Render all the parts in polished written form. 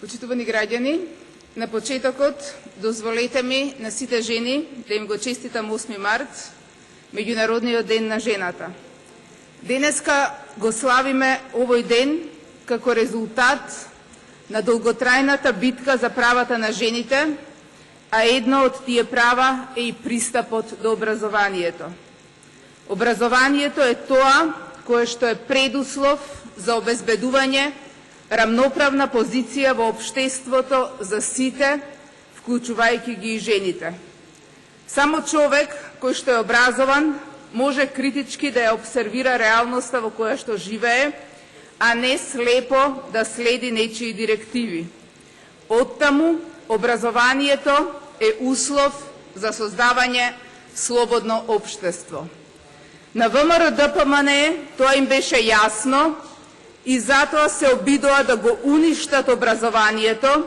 Почитувани граѓани, на почетокот дозволете ми на сите жени да им го честитам 8 март, Меѓународниот ден на жената. Денеска го славиме овој ден како резултат на долготрајната битка за правата на жените, а едно од тие права е и пристапот до образованието. Образованието е тоа кое што е предуслов за обезбедување рамноправна позиција во општеството за сите, вклучувајќи ги и жените. Само човек кој што е образован може критички да ја обсервира реалноста во која што живее, а не слепо да следи нечии директиви. Оттаму, образованието е услов за создавање слободно општество. На ВМРО ДПМНЕ тоа им беше јасно и затоа се обидоа да го уништат образованието,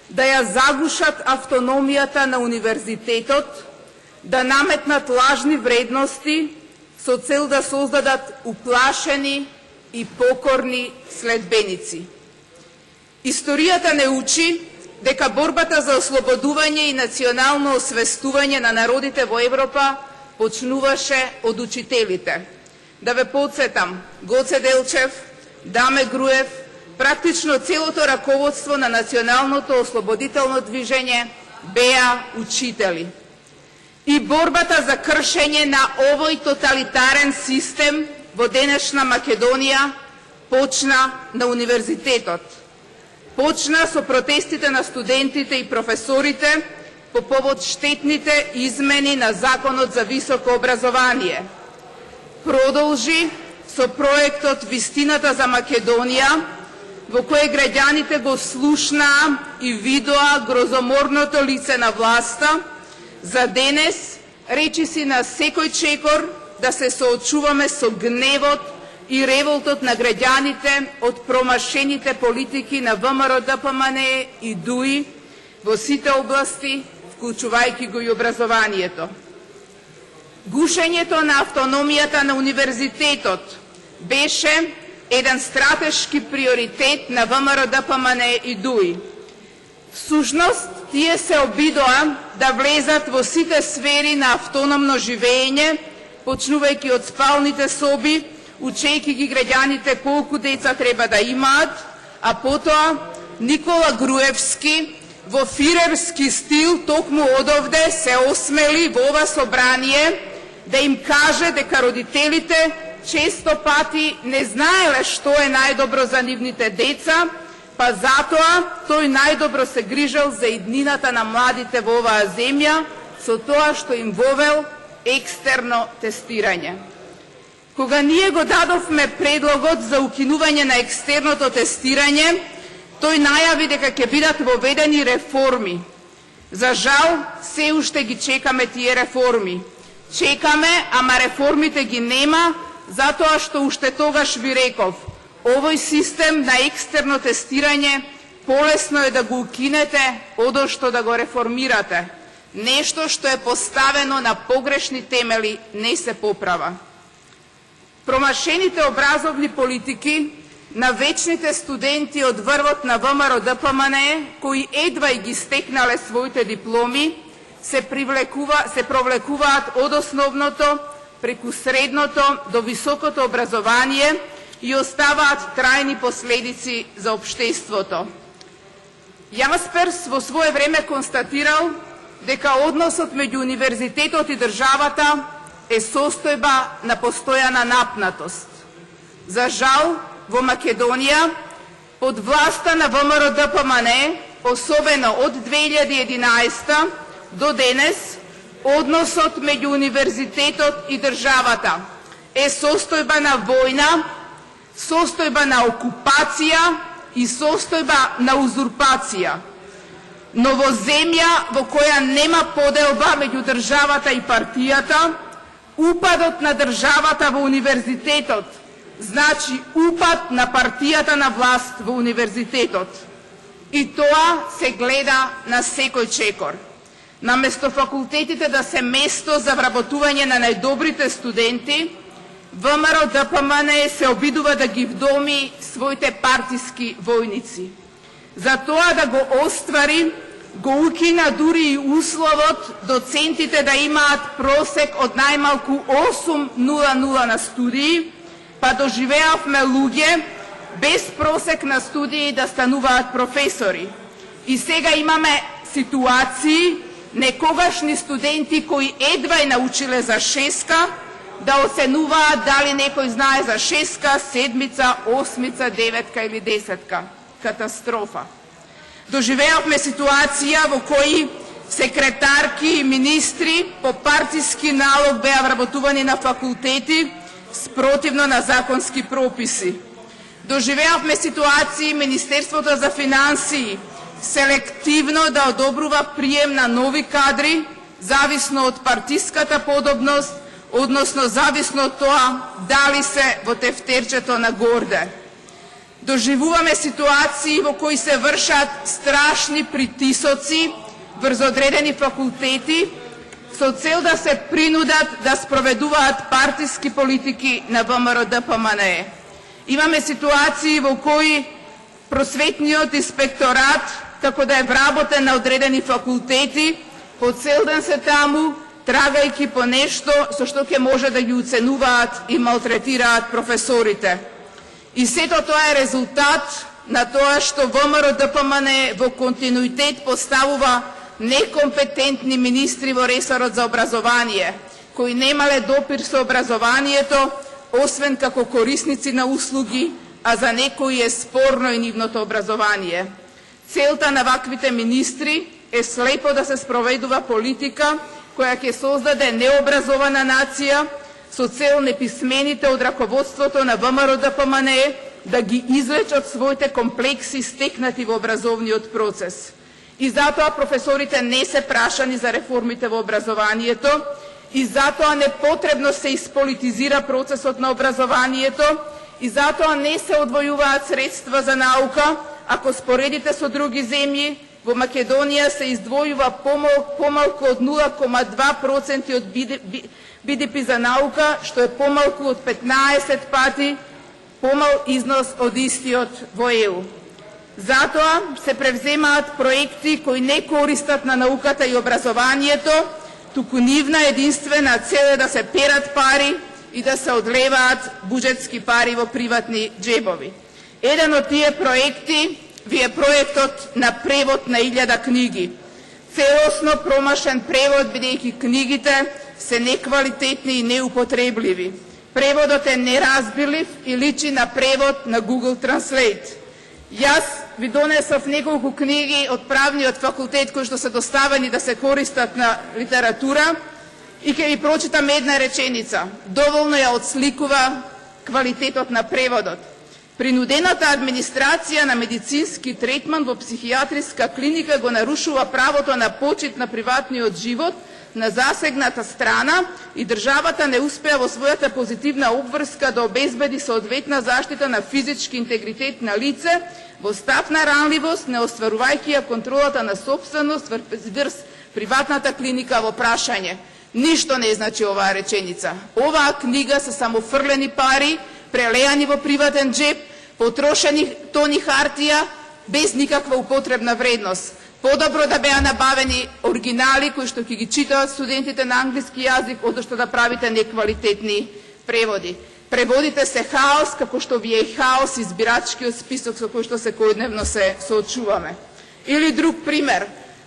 да ја загушат автономијата на универзитетот, да наметнат лажни вредности со цел да создадат уплашени и покорни следбеници. Историјата не учи дека борбата за ослободување и национално освестување на народите во Европа почнуваше од учителите. Да ве подсетам, Гоце Делчев, Даме Груев, практично целото раководство на националното ослободително движење беа учители. И борбата за кршење на овој тоталитарен систем во денешна Македонија почна на универзитетот. Почна со протестите на студентите и професорите по повод штетните измени на Законот за високо образование. Продолжи со проектот Вистината за Македонија, во кој граѓаните го слушнаа и видоа грозоморното лице на власта, за денес речиси на секој чекор да се соочуваме со гневот и револтот на граѓаните од промашените политики на ВМРО ДПМНЕ и ДУИ во сите области, вклучувајќи го и образованието. Гушењето на автономијата на универзитетот беше еден стратешки приоритет на ВМРО ДПМНЕ и ДУИ. Всушност, тие се обидоа да влезат во сите сфери на автономно живење, почнувајќи од спалните соби, учејќи ги граѓаните колку деца треба да имаат, а потоа Никола Груевски во фирерски стил токму одовде се осмели во ова собрание да им каже дека родителите често пати не знаеле што е најдобро за нивните деца, па затоа тој најдобро се грижал за иднината на младите во оваа земја со тоа што им вовел екстерно тестирање. Кога ние го дадовме предлогот за укинување на екстерното тестирање, тој најави дека ќе бидат воведени реформи. За жал, се уште ги чекаме тие реформи. Чекаме, ама реформите ги нема, затоа што уште тогаш ви реков, овој систем на екстерно тестирање полесно е да го укинете, одошто да го реформирате. Нешто што е поставено на погрешни темели не се поправа. Промашените образовни политики на вечните студенти од врвот на ВМРО ДПМНЕ, кои едва и ги стекнале своите дипломи, се провлекуваат од основното преку средното до високото образование и оставаат трајни последици за општеството. Јасперс во свое време констатирал дека односот меѓу универзитетот и државата е состојба на постојана напнатост. За жал, во Македонија, под власта на ВМРО ДПМНЕ, особено од 2011 до денес, односот меѓу универзитетот и државата е состојба на војна, состојба на окупација и состојба на узурпација. Но во земја во која нема поделба меѓу државата и партијата, упадот на државата во универзитетот значи упад на партијата на власт во универзитетот. И тоа се гледа на секој чекор. Наместо факултетите да се место за вработување на најдобрите студенти, ВМРО ДПМНЕ се обидува да ги вдоми своите партиски војници. За тоа да го оствари, го укина дури и условот доцентите да имаат просек од најмалку 8.00 на студии, па доживеавме луѓе без просек на студии да стануваат професори. И сега имаме ситуации некогашни студенти кои едва и научиле за шеска, да оценуваат дали некој знае за шеска, седмица, осмица, деветка или десетка. Катастрофа. Доживеавме ситуација во кои секретарки и министри по партиски налог беа вработувани на факултети спротивно на законски прописи. Доживеавме ситуации Министерството за финансии селективно да одобрува прием на нови кадри, зависно од партиската подобност, односно зависно од тоа дали се во тефтерчето на Горде. Доживуваме ситуации во кои се вршат страшни притисоци врз одредени факултети со цел да се принудат да спроведуваат партиски политики на ВМРО-ДПМНЕ. Имаме ситуации во кои просветниот инспекторат, како да е вработен на одредени факултети, по цел ден се таму, трагајќи по нешто со што ќе може да ги уценуваат и малтретираат професорите. И сето тоа е резултат на тоа што ВМРО-ДПМНЕ во континуитет поставува некомпетентни министри во ресорот за образование, кои немале допир со образованието, освен како корисници на услуги, а за некои е спорно и нивното образование. Целта на ваквите министри е слепо да се спроведува политика која ќе создаде необразована нација со цел неписмените од раководството на ВМРО-ДПМНЕ да ги излечат своите комплекси стекнати во образовниот процес. И затоа професорите не се прашани за реформите во образованието, и затоа непотребно се исполитизира процесот на образованието, и затоа не се одвојуваат средства за наука. Ако споредите со други земји, во Македонија се издвојува помалку од 0,2% од БДП за наука, што е помалку од 15 пати помал износ од истиот во ЕУ. Затоа се превземаат проекти кои не користат на науката и образованието, туку нивна единствена цел е да се перат пари и да се одлеваат буџетски пари во приватни джебови. Еден од тие проекти ви е проектот на превод на 1000 книги. Целосно промашен превод, бидејќи книгите се неквалитетни и неупотребливи. Преводот е неразбирлив и личи на превод на Google Translate. Јас ви донесов неколку книги од правниот факултет кои што се доставени да се користат на литература и ќе ви прочитам една реченица. Доволно ја отсликува квалитетот на преводот. Принудената администрација на медицински третман во психијатриска клиника го нарушува правото на почит на приватниот живот на засегната страна и државата не успеа во својата позитивна обврска да обезбеди соодветна заштита на физички интегритет на лице во став на ранливост, не остварувајќи ја контролата на собственост врз приватната клиника во прашање. Ништо не значи оваа реченица. Оваа книга се само фрлени пари, прелеани во приватен джеб, потрошени тони хартија, без никаква употребна вредност. Подобро да беа набавени оригинали кои што ќе ги читаат студентите на англиски јазик, одошто да правите неквалитетни преводи. Преводите се хаос, како што ви е хаос избирачкиот список со кој што секојдневно се соочуваме. Или друг пример,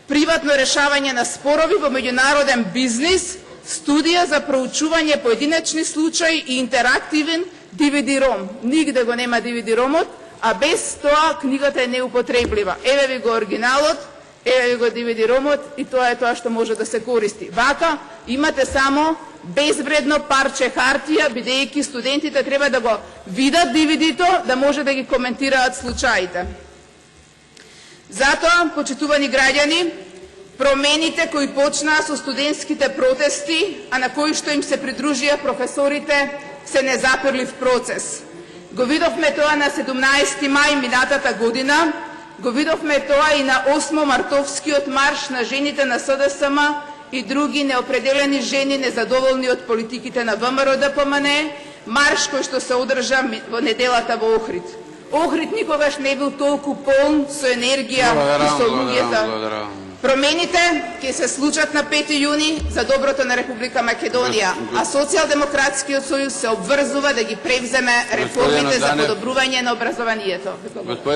приватно решавање на спорови во меѓународен бизнис, студија за проучување поединечни случаи и интерактивен DVD-ROM. Нигде го нема DVD-ROM-от, а без тоа книгата е неупотреблива. Еве ви го оригиналот, еве ви го DVD-ROM-от и тоа е тоа што може да се користи. Вака имате само безвредно парче хартија, бидејќи студентите треба да го видат DVD-то, да може да ги коментираат случаите. Затоа, почитувани граѓани, промените кои почнаа со студентските протести, а на кои што им се придружија професорите, се незапирлив процес. Го видовме тоа на 17 мај минатата година, го видовме тоа и на 8 мартовскиот марш на жените на СДСМ и други неопределени жени незадоволни од политиките на ВМРО-ДПМНЕ, марш кој што се одржа во неделата во Охрид. Охрид никогаш не бил толку полн со енергија и со луѓето. Промените ќе се случат на 5 јуни за доброто на Република Македонија, а Социјалдемократскиот сојуз се обврзува да ги превземе реформите за подобрување на образованието.